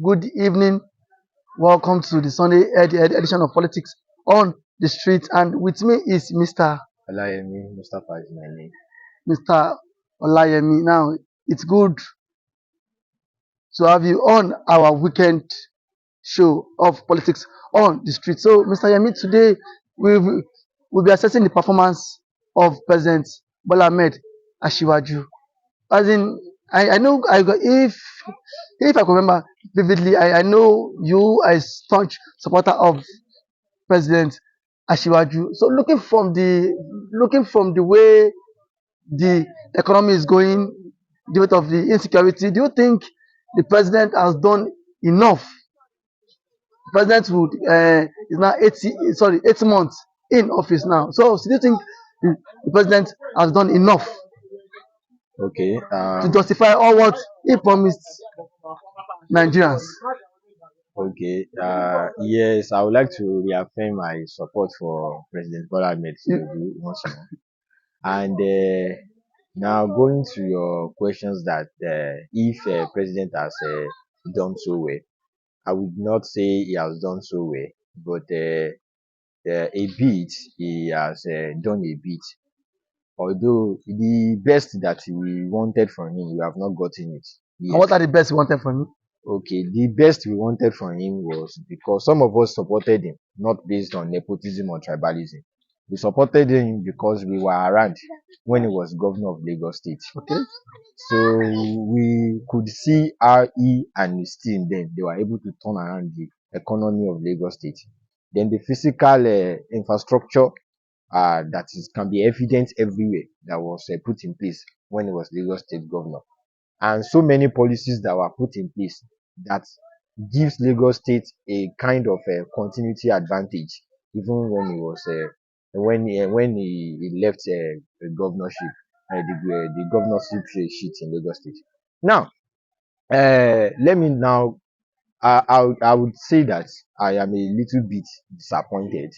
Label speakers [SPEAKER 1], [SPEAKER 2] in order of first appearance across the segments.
[SPEAKER 1] Good evening. Welcome to the Sunday edition of Politics on the Street. And with me is
[SPEAKER 2] Olayemi Mustapha is my name.
[SPEAKER 1] Mr. Olayemi. Now, it's good to have you on our weekend show of Politics on the Street. So, Mr. Yemi, today we'll be assessing the performance of President Bola Ahmed Ashiwaju. As in, I know if I can remember vividly, I know you are a staunch supporter of President Ashiwaju. So looking from the way the economy is going, the rate of the insecurity, do you think the president has done enough? The president would is now 8 months in office now. So do you think the president has done enough
[SPEAKER 2] Okay.
[SPEAKER 1] to justify all what he promised Nigerians?
[SPEAKER 2] Okay. Yes, I would like to reaffirm my support for President Bola Ahmed Tinubu once more. And now going to your questions that if President has done so well, I would not say he has done so well, but a bit he has done a bit. Although the best that we wanted from him, we have not gotten it
[SPEAKER 1] And
[SPEAKER 2] yet.
[SPEAKER 1] what are the best you wanted from him?
[SPEAKER 2] Okay, the best we wanted from him was because some of us supported him, not based on nepotism or tribalism. We supported him because we were around when he was governor of Lagos State.
[SPEAKER 1] Okay.
[SPEAKER 2] So we could see how he and his team then they were able to turn around the economy of Lagos State. Then the physical infrastructure can be evident everywhere that was put in place when he was Lagos State governor, and so many policies that were put in place that gives Lagos State a kind of continuity advantage, even when he was when he left the governorship, the governorship seat in Lagos State. Now, let me now. I would say that I am a little bit disappointed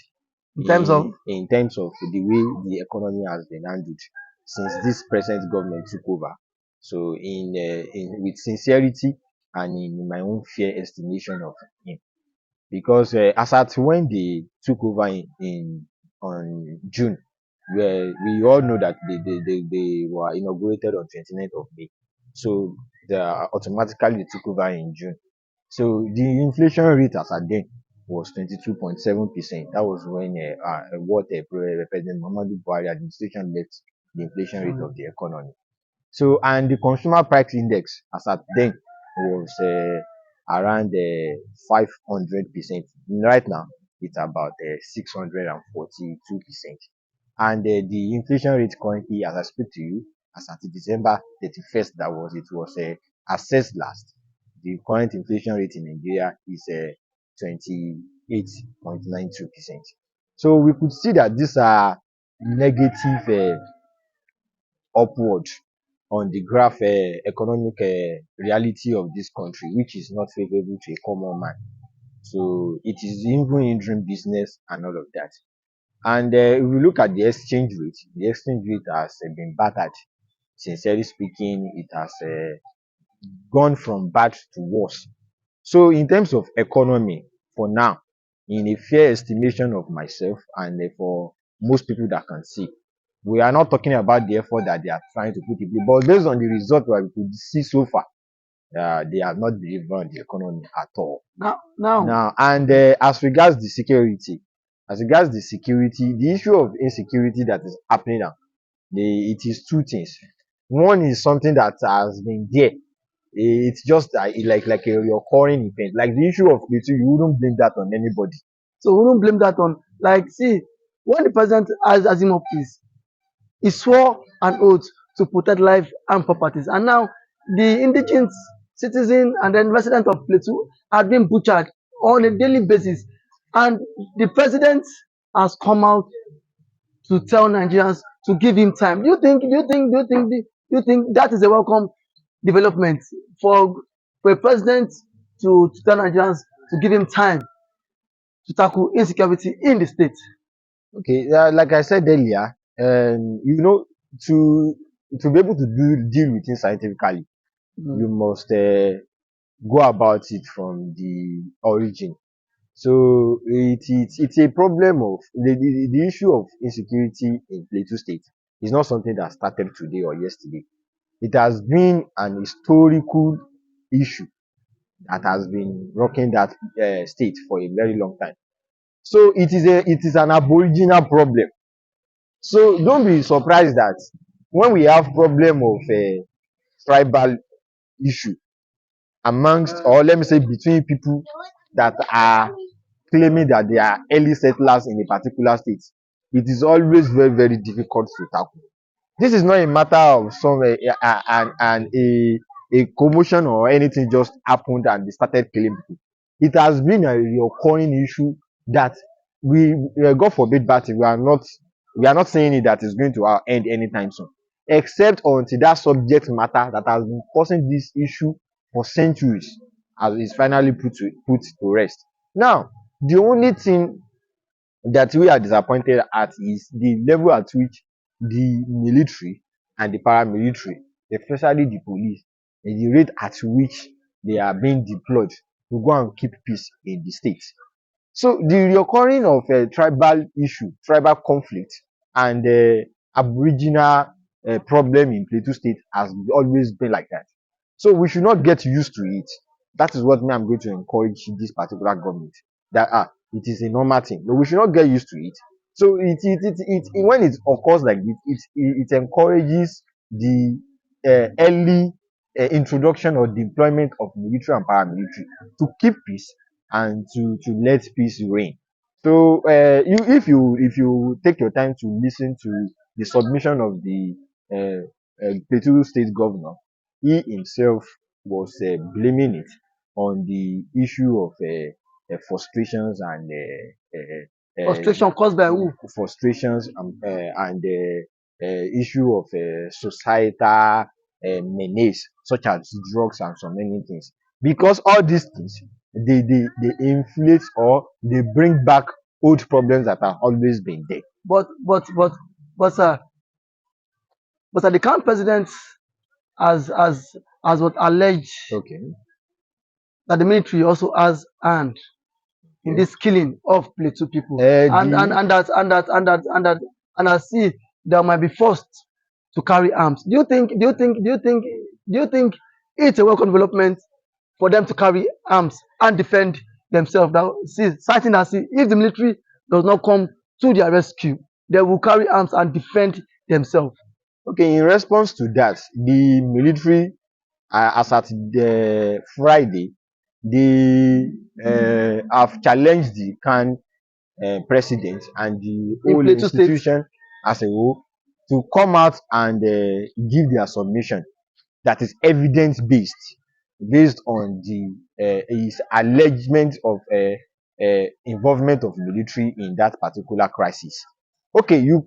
[SPEAKER 1] In terms of
[SPEAKER 2] in terms of the way the economy has been handled since this present government took over. So, in with sincerity and in my own fair estimation of him, because as at when they took over in on June, where we all know that they were inaugurated on 29th of May, so they automatically took over in June. So the inflation rate as at then was 22.7%. That was when what President Muhammadu Buhari administration left the inflation rate of the economy. So, and the consumer price index as at then was around 500%. Right now, it's about 642%. And the inflation rate currently, as I speak to you, as at December 31st, it was assessed last. The current inflation rate in Nigeria is 28.92%. So we could see that these are negative upward on the graph economic reality of this country, which is not favorable to a common man. So it is even hindering business and all of that. And if we look at the exchange rate has been battered. Sincerely speaking, it has gone from bad to worse. So in terms of economy, for now, in a fair estimation of myself and for most people that can see, we are not talking about the effort that they are trying to put in place, but based on the result that we could see so far, they have not delivered on the economy at all.
[SPEAKER 1] now,
[SPEAKER 2] And as regards the security, the issue of insecurity that is happening now, it is two things. One is something that has been there. It's just like a recurring event. Like the issue of Plateau, you wouldn't blame that on anybody.
[SPEAKER 1] so we don't blame that on, like, see, when the president has him office, he swore an oath to protect life and properties, and now the indigent citizen and then resident of Plateau are being butchered on a daily basis, and the president has come out to tell Nigerians to give him time. Do you think that is a welcome development for a president to tell Nigerians to give him time to tackle insecurity in the state?
[SPEAKER 2] Okay, like I said earlier, to to be able to deal with things scientifically, you must go about it from the origin. So it's a problem of the issue of insecurity in Plateau State is not something that started today or yesterday. It has been an historical issue that has been rocking that state for a very long time. So it is an aboriginal problem. So don't be surprised that when we have problem of tribal issue amongst, or let me say between people that are claiming that they are early settlers in a particular state, it is always very very difficult to tackle. This is not a matter of some and a commotion or anything just happened and they started killing people. It has been a recurring issue that God forbid, but we are not saying it that is going to end anytime soon, except until that subject matter that has been causing this issue for centuries as is finally put to rest. Now, the only thing that we are disappointed at is the level at which the military and the paramilitary, especially the police, and the rate at which they are being deployed to go and keep peace in the state. So the reoccurring of tribal issue, tribal conflict, and aboriginal problem in Plateau State has always been like that. So we should not get used to it. That is what me I'm going to encourage this particular government. That it is a normal thing. No, we should not get used to it. So when it occurs like this, it encourages the early introduction or deployment of military and paramilitary to keep peace and to let peace reign. So if you take your time to listen to the submission of the Plateau State Governor, he himself was blaming it on the issue of frustrations and
[SPEAKER 1] Frustration caused by who?
[SPEAKER 2] issue of societal menace such as drugs and so many things, because all these things they inflate or they bring back old problems that have always been there.
[SPEAKER 1] But sir, the current president has what alleged
[SPEAKER 2] Okay.
[SPEAKER 1] that the military also has hand in
[SPEAKER 2] Okay.
[SPEAKER 1] this killing of Plateau people, and
[SPEAKER 2] The
[SPEAKER 1] I see they might be forced to carry arms. Do you think it's a welcome development for them to carry arms and defend themselves? Now, see, citing that, see, if the military does not come to their rescue, they will carry arms and defend themselves.
[SPEAKER 2] Okay, in response to that, the military, as at the Friday, they have challenged the can president and the
[SPEAKER 1] In
[SPEAKER 2] whole
[SPEAKER 1] Plateau State,
[SPEAKER 2] institution as a whole to come out and give their submission that is evidence based on the his allegement of involvement of military in that particular crisis. Okay, you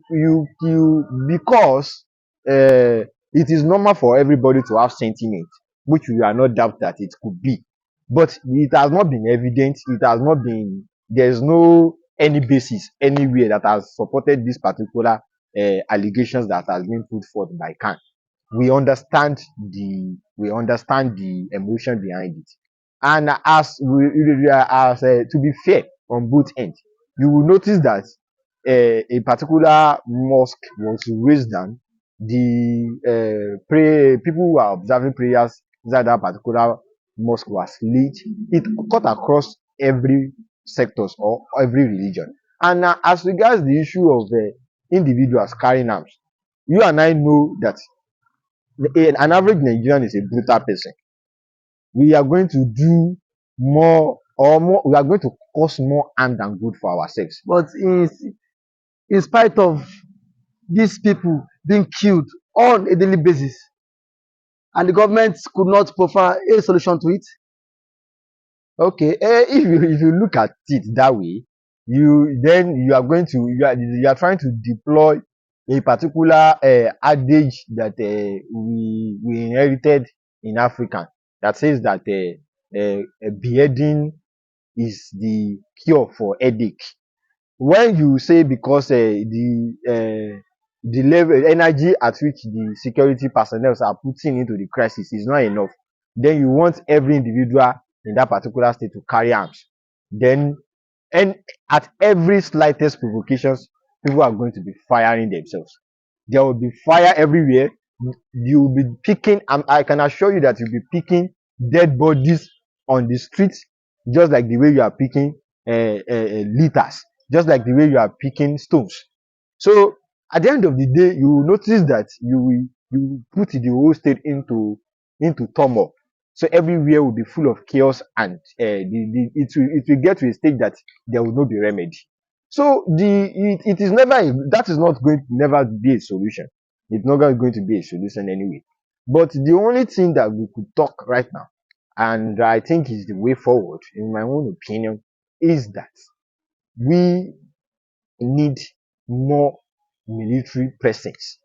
[SPEAKER 2] because it is normal for everybody to have sentiment, which we are not doubt that it could be, but it has not been evident. It has not been. There's no any basis anywhere that has supported this particular allegations that has been put forth by CAN. We understand the emotion behind it, and as to be fair on both ends, you will notice that a particular mosque was raised down. The pray people who are observing prayers inside that particular mosque was lit. It cut across every sectors or every religion. And as regards the issue of individuals carrying arms, you and I know that an average Nigerian is a brutal person. We are going to do more, we are going to cause more harm than good for ourselves.
[SPEAKER 1] but in spite of these people being killed on a daily basis, and the government could not provide a solution to it.
[SPEAKER 2] Okay, if you look at it that way, you are trying to deploy a particular adage that we inherited in Africa that says that beheading is the cure for headache. When you say because the level energy at which the security personnel are putting into the crisis is not enough, then you want every individual in that particular state to carry arms. Then, and at every slightest provocations, people are going to be firing themselves. There will be fire everywhere. You will be picking, I can assure you that you'll be picking dead bodies on the streets, just like the way you are picking litters, just like the way you are picking stones. So at the end of the day, you will notice that you put the whole state into turmoil. So everywhere will be full of chaos, and it will get to a stage that there will not be remedy. So it is never that is not going to never be a solution. It's not going to be a solution anyway. But the only thing that we could talk right now, and I think is the way forward, in my own opinion, is that we need more military presence,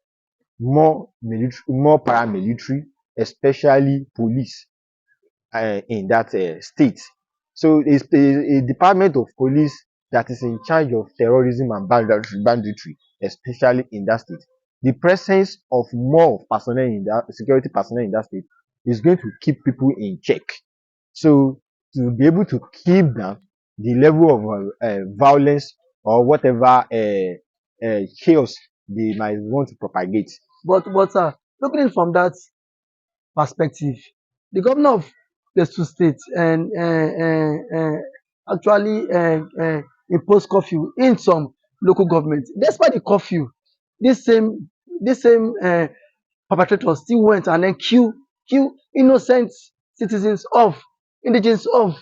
[SPEAKER 2] more paramilitary, especially police in that state. So it's a department of police that is in charge of terrorism and banditry, especially in that state. The presence of more personnel in that security personnel in that state is going to keep people in check. So to be able to keep down the level of violence or whatever chaos they might want to propagate.
[SPEAKER 1] But looking from that perspective, the governor of Plateau State and actually imposed curfew in some local governments. Despite the curfew, this same perpetrators still went and then kill innocent citizens of indigenous of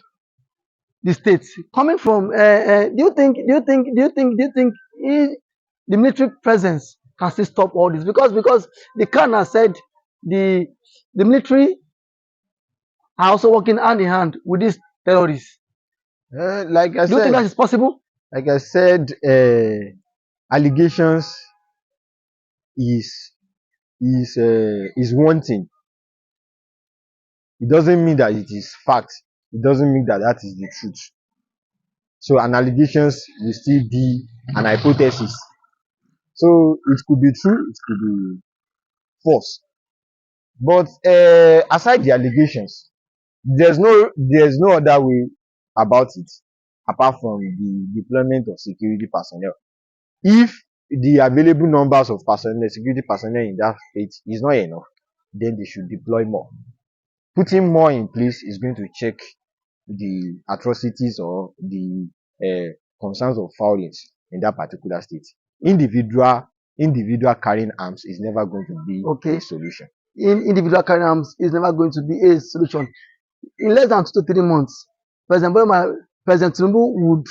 [SPEAKER 1] the state. Coming from, the military presence can still stop all this? Because the Khan has said the the military are also working hand in hand with these terrorists.
[SPEAKER 2] Like I
[SPEAKER 1] Do you think
[SPEAKER 2] said,
[SPEAKER 1] that is possible?
[SPEAKER 2] allegations is is one thing. It doesn't mean that it is fact. It doesn't mean that that is the truth. So an allegations will still be an hypothesis. So it could be true, it could be false. But aside the allegations, there's no other way about it apart from the deployment of security personnel. If the available numbers of personnel, security personnel in that state is not enough, then they should deploy more. Putting more in place is going to check the atrocities or the concerns of violence in that particular state. Individual carrying arms is never going to be
[SPEAKER 1] Okay.
[SPEAKER 2] a solution.
[SPEAKER 1] Individual carrying arms is never going to be a solution. In less than 2 to 3 months, President Tinubu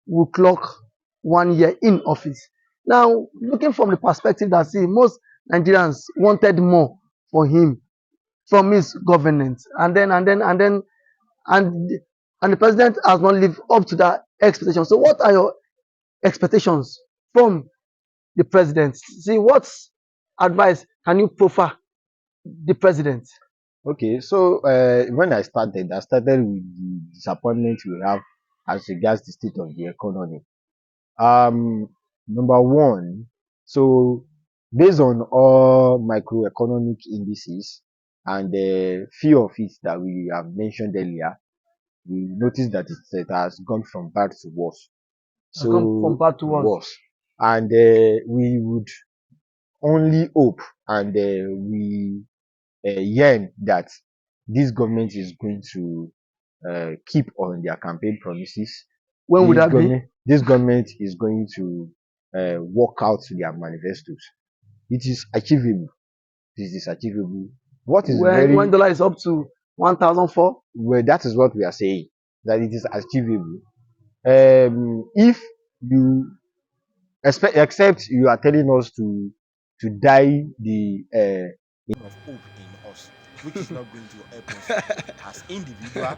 [SPEAKER 1] would clock 1 year in office. Now, looking from the perspective that see most Nigerians wanted more for him from his governance, and and the president has not lived up to that expectation. So, what are your expectations from the president? See, what advice can you proffer the president?
[SPEAKER 2] Okay, so when I started with the disappointment we have as regards the state of the economy. Um, Number one, so based on all microeconomic indices and few of it that we have mentioned earlier, we noticed that it has gone from bad to worse.
[SPEAKER 1] Has come from
[SPEAKER 2] So
[SPEAKER 1] bad to worse.
[SPEAKER 2] worse, and we would only hope and we yearn that this government is going to keep on their campaign promises.
[SPEAKER 1] When would that be?
[SPEAKER 2] This government is going to work out their manifestos. It is achievable. This is achievable. What is
[SPEAKER 1] When
[SPEAKER 2] very
[SPEAKER 1] dollar is up to 1,004?
[SPEAKER 2] well, that is what we are saying, that it is achievable. If you except you are telling us to die the of hope in us, which is not going to help us as individual